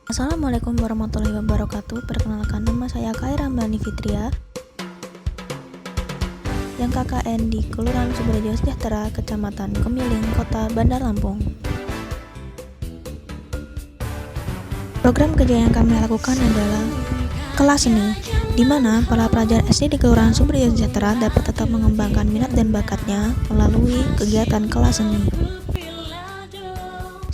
Assalamualaikum warahmatullahi wabarakatuh. Perkenalkan, nama saya Khaira Mbani Fitria yang KKN di Kelurahan Sumberdaya Sejahtera, Kecamatan Kemiling, Kota Bandar Lampung. Program kerja yang kami lakukan adalah kelas seni, di mana para pelajar SD di Kelurahan Sumberdaya Sejahtera dapat tetap mengembangkan minat dan bakatnya melalui kegiatan kelas seni.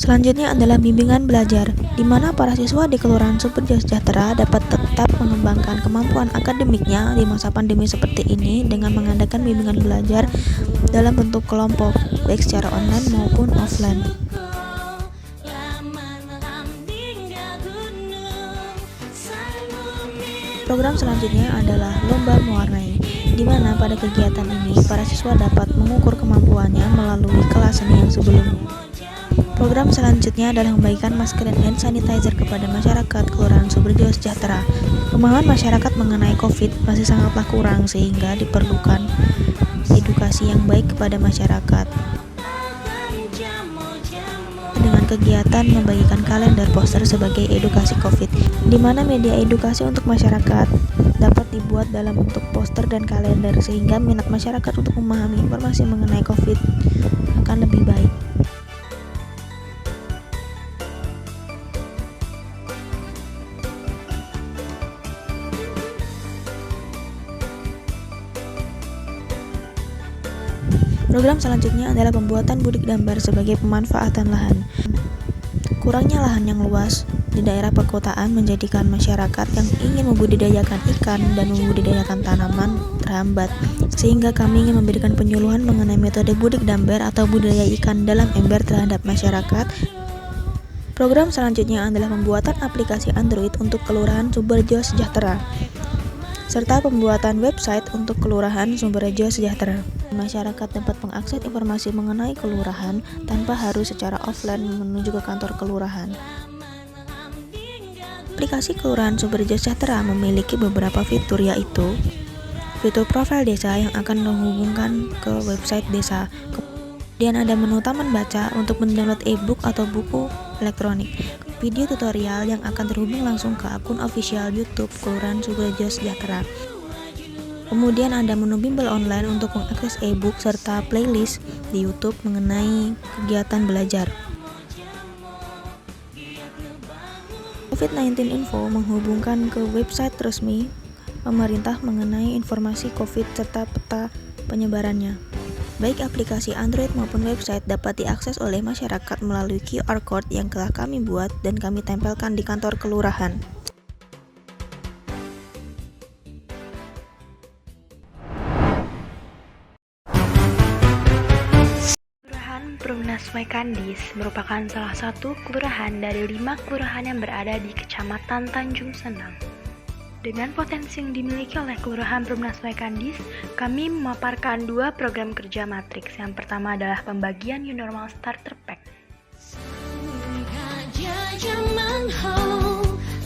Selanjutnya adalah bimbingan belajar, di mana para siswa di Kelurahan Sumberdaya Sejahtera dapat tetap mengembangkan kemampuan akademiknya di masa pandemi seperti ini dengan mengadakan bimbingan belajar dalam bentuk kelompok, baik secara online maupun offline. Program selanjutnya adalah lomba mewarnai, di mana pada kegiatan ini para siswa dapat mengukur kemampuannya melalui kelas seni yang sebelumnya. Program selanjutnya adalah membagikan masker dan hand sanitizer kepada masyarakat Kelurahan Sumberdaya Sejahtera. Pemahaman masyarakat mengenai COVID masih sangatlah kurang sehingga diperlukan edukasi yang baik kepada masyarakat. Dengan kegiatan membagikan kalender poster sebagai edukasi COVID, di mana media edukasi untuk masyarakat dapat dibuat dalam bentuk poster dan kalender sehingga minat masyarakat untuk memahami informasi mengenai COVID akan lebih baik. Program selanjutnya adalah pembuatan budik dambar sebagai pemanfaatan lahan. Kurangnya lahan yang luas di daerah perkotaan menjadikan masyarakat yang ingin membudidayakan ikan dan membudidayakan tanaman terhambat, sehingga kami ingin memberikan penyuluhan mengenai metode budik dambar atau budidaya ikan dalam ember terhadap masyarakat. Program selanjutnya adalah pembuatan aplikasi Android untuk Kelurahan Sumberdaya Sejahtera, serta pembuatan website untuk Kelurahan Sumberdaya Sejahtera. Masyarakat dapat mengakses informasi mengenai kelurahan tanpa harus secara offline menuju ke kantor kelurahan. Aplikasi Kelurahan Sumberdaya Sejahtera memiliki beberapa fitur, yaitu fitur profil desa yang akan menghubungkan ke website desa. Kemudian ada menu taman baca untuk mendownload e-book atau buku elektronik, video tutorial yang akan terhubung langsung ke akun official YouTube Kelurahan Sumberdaya Sejahtera. Kemudian ada menu bimbel online untuk mengakses e-book serta playlist di YouTube mengenai kegiatan belajar. COVID-19 Info menghubungkan ke website resmi pemerintah mengenai informasi COVID serta peta penyebarannya. Baik aplikasi Android maupun website dapat diakses oleh masyarakat melalui QR Code yang telah kami buat dan kami tempelkan di kantor kelurahan. Perumnas Waikandis merupakan salah satu kelurahan dari 5 kelurahan yang berada di Kecamatan Tanjung Senang. Dengan potensi yang dimiliki oleh Kelurahan Perumnas Waikandis, kami memaparkan 2 program kerja matriks. Yang pertama adalah pembagian New Normal Starter Pack.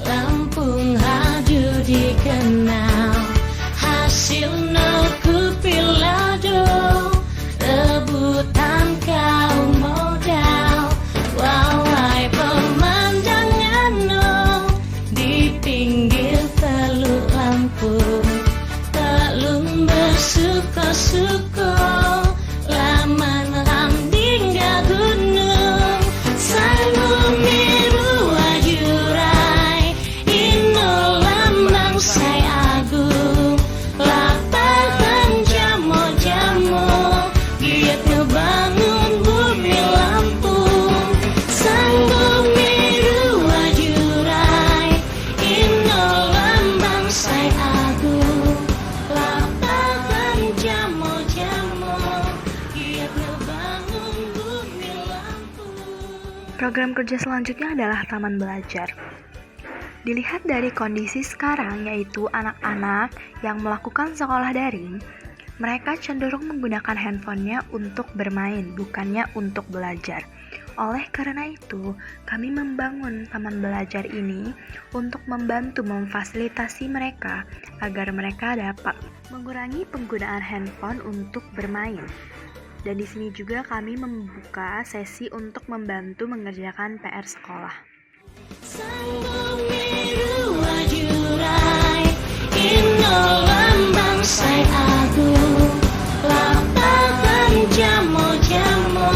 Lampung haju dikenal, hasil noku pilado, rebutan kaum modal, wawai pemandangan no, di pinggir Teluk Lampung, telung bersuko-suko, laman randingga gunung, sangu miru wajurai, ino lambang say agung, lapangan jamo-jamo, giat ngebangun bumi Lampung, sangu miru wajurai, ino lambang say agung, lapangan jamo-jamo, giat ngebangun bumi Lampung. Program kerja selanjutnya adalah taman belajar. Dilihat dari kondisi sekarang, yaitu anak-anak yang melakukan sekolah daring, mereka cenderung menggunakan handphonenya untuk bermain, bukannya untuk belajar. Oleh karena itu, kami membangun taman belajar ini untuk membantu memfasilitasi mereka agar mereka dapat mengurangi penggunaan handphone untuk bermain. Dan di sini juga kami membuka sesi untuk membantu mengerjakan PR sekolah. bangsai agung, lapangan jamo-jamo,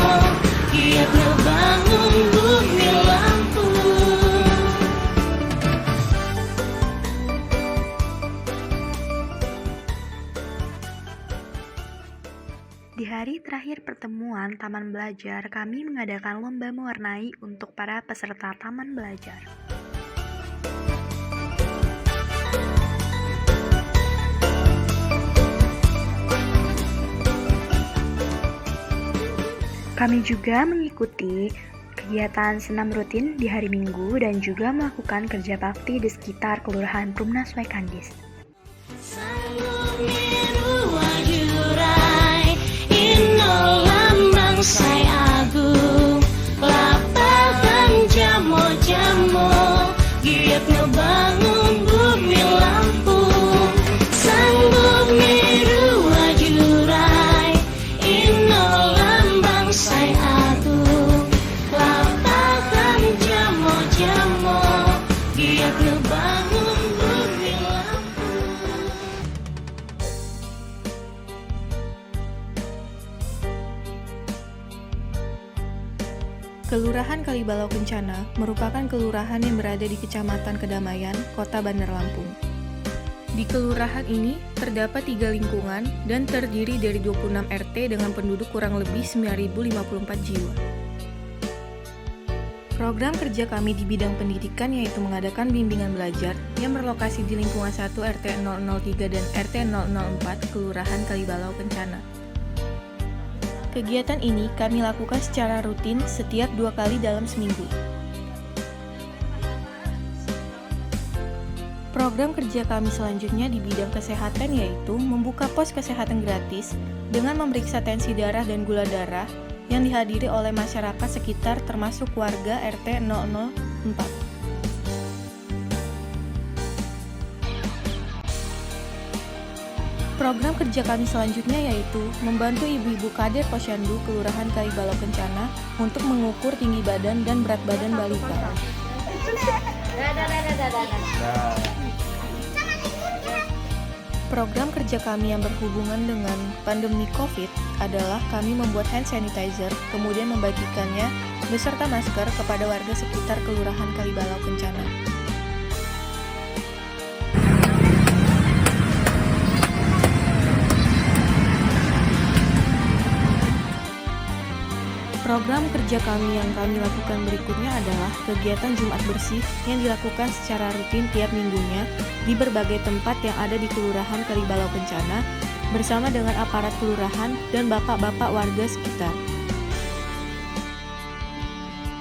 giat ngebangun bumi Lampung. Di hari terakhir pertemuan Taman Belajar, kami mengadakan lomba mewarnai untuk para peserta Taman Belajar. Kami juga mengikuti kegiatan senam rutin di hari Minggu dan juga melakukan kerja bakti di sekitar Kelurahan Perumnas Waikandis. Sanggup miru wajurai, ino lambang sai agung, lapangan jamo-jamo, giat ngebangun bumi Lampung. Sanggup miru wajurai, ino lambang sai agung, lapangan jamo-jamo, giat ngebangun bumi Lampung. Kelurahan Kalibalau Kencana merupakan kelurahan yang berada di Kecamatan Kedamaian, Kota Bandar Lampung. Di kelurahan ini terdapat 3 lingkungan dan terdiri dari 26 RT dengan penduduk kurang lebih 9.054 jiwa. Program kerja kami di bidang pendidikan yaitu mengadakan bimbingan belajar yang berlokasi di lingkungan 1 RT 003 dan RT 004 Kelurahan Kalibalau Kencana. Kegiatan ini kami lakukan secara rutin setiap 2 kali dalam seminggu. Program kerja kami selanjutnya di bidang kesehatan yaitu membuka pos kesehatan gratis dengan memeriksa tensi darah dan gula darah yang dihadiri oleh masyarakat sekitar termasuk warga RT 004. Program kerja kami selanjutnya yaitu membantu ibu-ibu kader Posyandu Kelurahan Kalibalau Kencana untuk mengukur tinggi badan dan berat badan balita. Program kerja kami yang berhubungan dengan pandemi COVID adalah kami membuat hand sanitizer, kemudian membagikannya beserta masker kepada warga sekitar Kelurahan Kalibalau Kencana. Program kerja kami yang kami lakukan berikutnya adalah kegiatan Jumat Bersih yang dilakukan secara rutin tiap minggunya di berbagai tempat yang ada di Kelurahan Kalibalau Kencana bersama dengan aparat kelurahan dan bapak-bapak warga sekitar.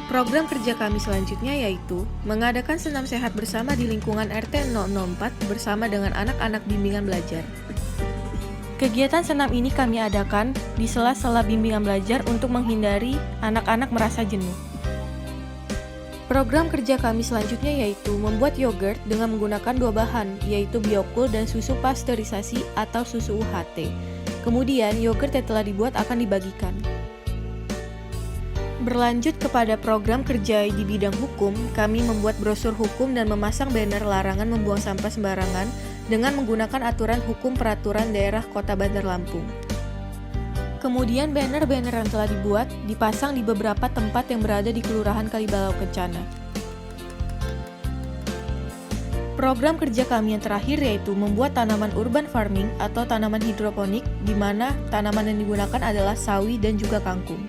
Program kerja kami selanjutnya yaitu mengadakan senam sehat bersama di lingkungan RT 004 bersama dengan anak-anak bimbingan belajar. Kegiatan senam ini kami adakan di sela-sela bimbingan belajar untuk menghindari anak-anak merasa jenuh. Program kerja kami selanjutnya yaitu membuat yogurt dengan menggunakan 2 bahan, yaitu Biocool dan susu pasteurisasi atau susu UHT. Kemudian, yogurt yang telah dibuat akan dibagikan. Berlanjut kepada program kerja di bidang hukum, kami membuat brosur hukum dan memasang banner larangan membuang sampah sembarangan dengan menggunakan aturan hukum peraturan daerah Kota Bandar Lampung. Kemudian banner-banner yang telah dibuat dipasang di beberapa tempat yang berada di Kelurahan Kalibalau Kencana. Program kerja kami yang terakhir yaitu membuat tanaman urban farming atau tanaman hidroponik di mana tanaman yang digunakan adalah sawi dan juga kangkung.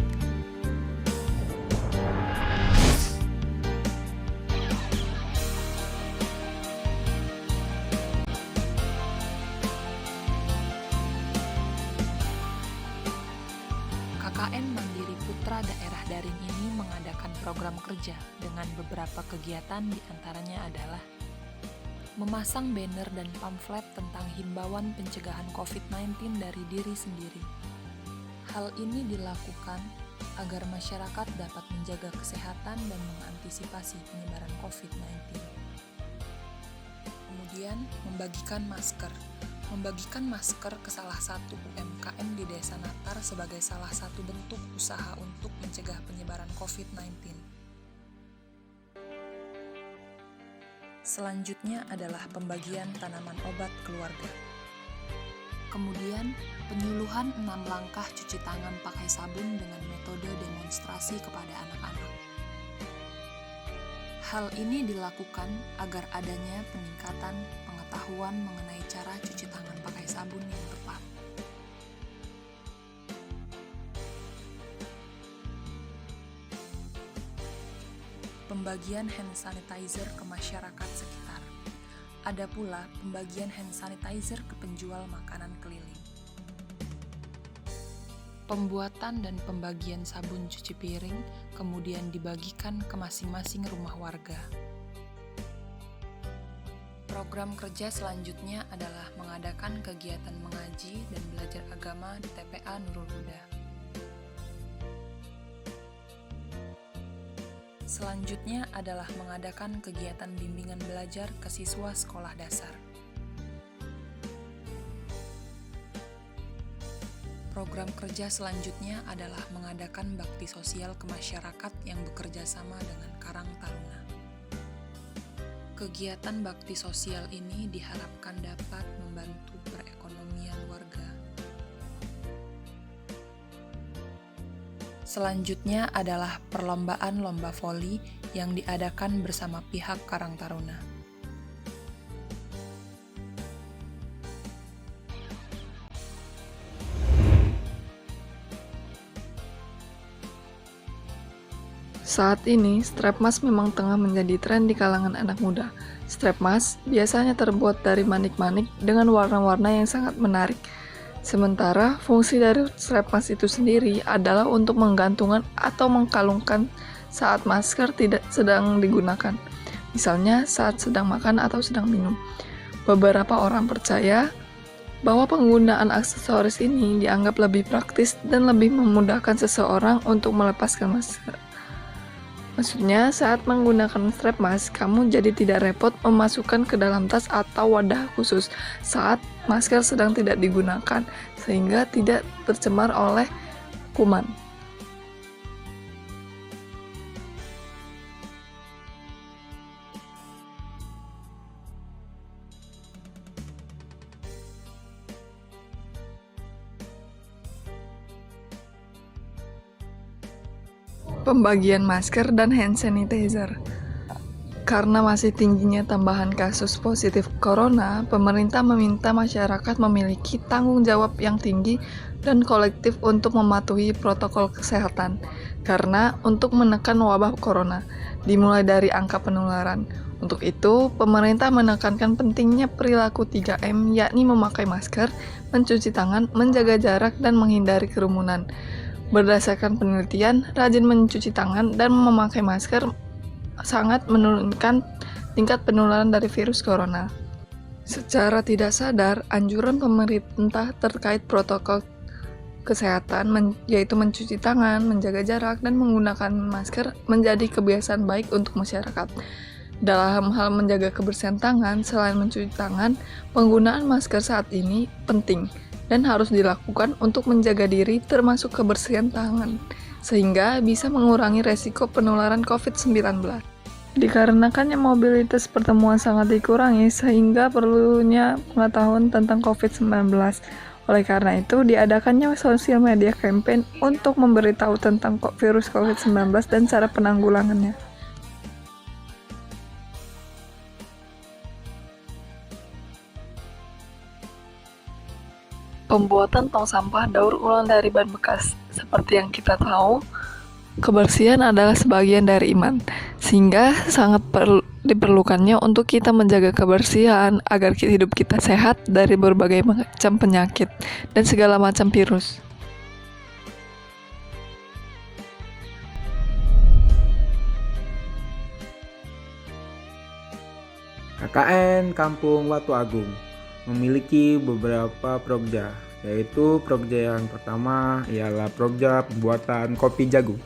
KKN Mandiri Putra Daerah Daring ini mengadakan program kerja dengan beberapa kegiatan diantaranya adalah memasang banner dan pamflet tentang himbauan pencegahan COVID-19 dari diri sendiri. Hal ini dilakukan agar masyarakat dapat menjaga kesehatan dan mengantisipasi penyebaran COVID-19. Kemudian, membagikan masker. Membagikan masker ke salah satu UMKM di Desa Natar sebagai salah satu bentuk usaha untuk mencegah penyebaran COVID-19. Selanjutnya adalah pembagian tanaman obat keluarga. Kemudian, penyuluhan 6 langkah cuci tangan pakai sabun dengan metode demonstrasi kepada anak-anak. Hal ini dilakukan agar adanya peningkatan pengetahuan mengenai cara cuci tangan pakai sabun yang tepat. Pembagian hand sanitizer ke masyarakat sekitar. Ada pula pembagian hand sanitizer ke penjual makanan keliling. Pembuatan dan pembagian sabun cuci piring kemudian dibagikan ke masing-masing rumah warga. Program kerja selanjutnya adalah mengadakan kegiatan mengaji dan belajar agama di TPA Nurul Huda. Selanjutnya adalah mengadakan kegiatan bimbingan belajar ke siswa sekolah dasar. Program kerja selanjutnya adalah mengadakan bakti sosial ke masyarakat yang bekerja sama dengan Karang Taruna. Kegiatan bakti sosial ini diharapkan dapat membantu perekonomian warga. Selanjutnya adalah perlombaan lomba voli yang diadakan bersama pihak Karang Taruna. Saat ini, strap mask memang tengah menjadi tren di kalangan anak muda. Strap mask biasanya terbuat dari manik-manik dengan warna-warna yang sangat menarik. Sementara, fungsi dari strap mask itu sendiri adalah untuk menggantungkan atau mengkalungkan saat masker tidak sedang digunakan. Misalnya saat sedang makan atau sedang minum. Beberapa orang percaya bahwa penggunaan aksesoris ini dianggap lebih praktis dan lebih memudahkan seseorang untuk melepaskan masker. Maksudnya, saat menggunakan strap mask, kamu jadi tidak repot memasukkan ke dalam tas atau wadah khusus saat masker sedang tidak digunakan, sehingga tidak tercemar oleh kuman. Pembagian masker dan hand sanitizer. Karena masih tingginya tambahan kasus positif corona, pemerintah meminta masyarakat memiliki tanggung jawab yang tinggi dan kolektif untuk mematuhi protokol kesehatan. Karena untuk menekan wabah corona, dimulai dari angka penularan. Untuk itu, pemerintah menekankan pentingnya perilaku 3M, yakni memakai masker, mencuci tangan, menjaga jarak, dan menghindari kerumunan. Berdasarkan penelitian, rajin mencuci tangan dan memakai masker sangat menurunkan tingkat penularan dari virus corona. Secara tidak sadar, anjuran pemerintah terkait protokol kesehatan yaitu mencuci tangan, menjaga jarak, dan menggunakan masker menjadi kebiasaan baik untuk masyarakat. Dalam hal menjaga kebersihan tangan, selain mencuci tangan, penggunaan masker saat ini penting dan harus dilakukan untuk menjaga diri termasuk kebersihan tangan, sehingga bisa mengurangi resiko penularan COVID-19. Dikarenakannya mobilitas pertemuan sangat dikurangi, sehingga perlunya pengetahuan tentang COVID-19. Oleh karena itu, diadakannya sosial media campaign untuk memberitahu tentang virus COVID-19 dan cara penanggulangannya. Pembuatan tong sampah daur ulang dari bahan bekas. Seperti yang kita tahu, kebersihan adalah sebagian dari iman, sehingga sangat diperlukannya untuk kita menjaga kebersihan agar hidup kita sehat dari berbagai macam penyakit dan segala macam virus. KKN Kampung Watu Agung memiliki beberapa progja, yaitu progja yang pertama ialah progja pembuatan kopi jagung.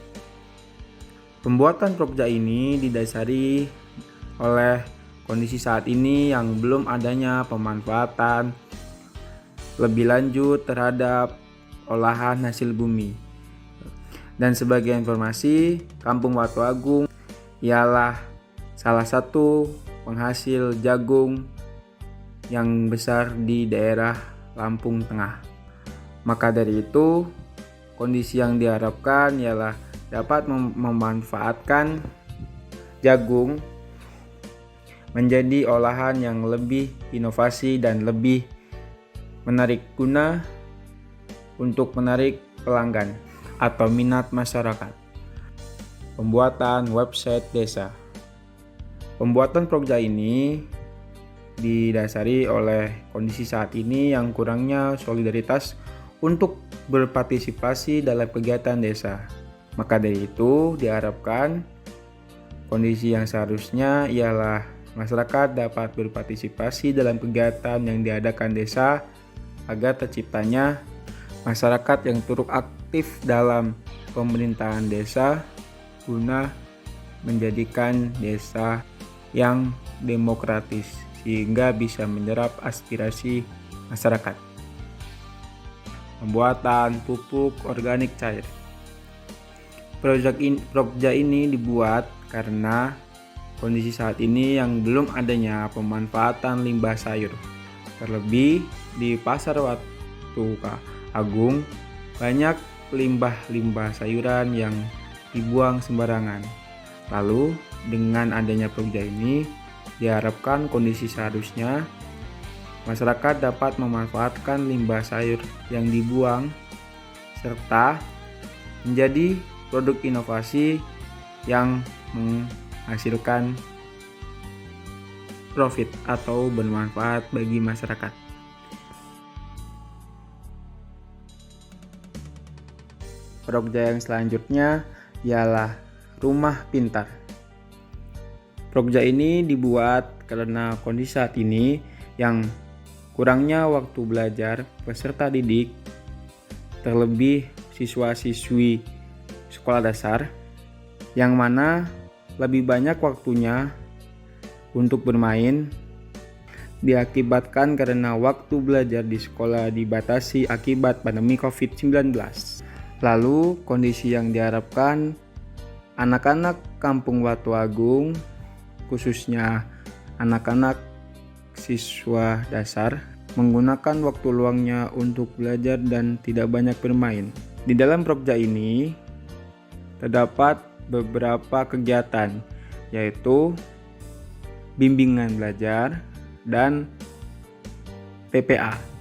Pembuatan progja ini didasari oleh kondisi saat ini yang belum adanya pemanfaatan lebih lanjut terhadap olahan hasil bumi. Dan sebagai informasi, Kampung Watu Agung ialah salah satu penghasil jagung yang besar di daerah Lampung Tengah. Maka dari itu, kondisi yang diharapkan ialah dapat memanfaatkan jagung menjadi olahan yang lebih inovasi dan lebih menarik guna untuk menarik pelanggan atau minat masyarakat. Pembuatan website desa. Pembuatan Prokja ini didasari oleh kondisi saat ini yang kurangnya solidaritas untuk berpartisipasi dalam kegiatan desa. Maka dari itu diharapkan kondisi yang seharusnya ialah masyarakat dapat berpartisipasi dalam kegiatan yang diadakan desa agar terciptanya masyarakat yang turut aktif dalam pemerintahan desa guna menjadikan desa yang demokratis sehingga bisa menyerap aspirasi masyarakat. Pembuatan pupuk organik cair. Prokja ini dibuat karena kondisi saat ini yang belum adanya pemanfaatan limbah sayur. Terlebih di Pasar Watu Agung banyak limbah sayuran yang dibuang sembarangan. Lalu dengan adanya Prokja ini diharapkan kondisi seharusnya masyarakat dapat memanfaatkan limbah sayur yang dibuang serta menjadi produk inovasi yang menghasilkan profit atau bermanfaat bagi masyarakat. Prokja yang selanjutnya ialah rumah pintar. Prokja ini dibuat karena kondisi saat ini yang kurangnya waktu belajar peserta didik, terlebih siswa-siswi sekolah dasar, yang mana lebih banyak waktunya untuk bermain, diakibatkan karena waktu belajar di sekolah dibatasi akibat pandemi COVID-19. Lalu kondisi yang diharapkan anak-anak Kampung Watu Agung, khususnya anak-anak siswa dasar, menggunakan waktu luangnya untuk belajar dan tidak banyak bermain. Di dalam Prokja ini terdapat beberapa kegiatan, yaitu bimbingan belajar dan PPA.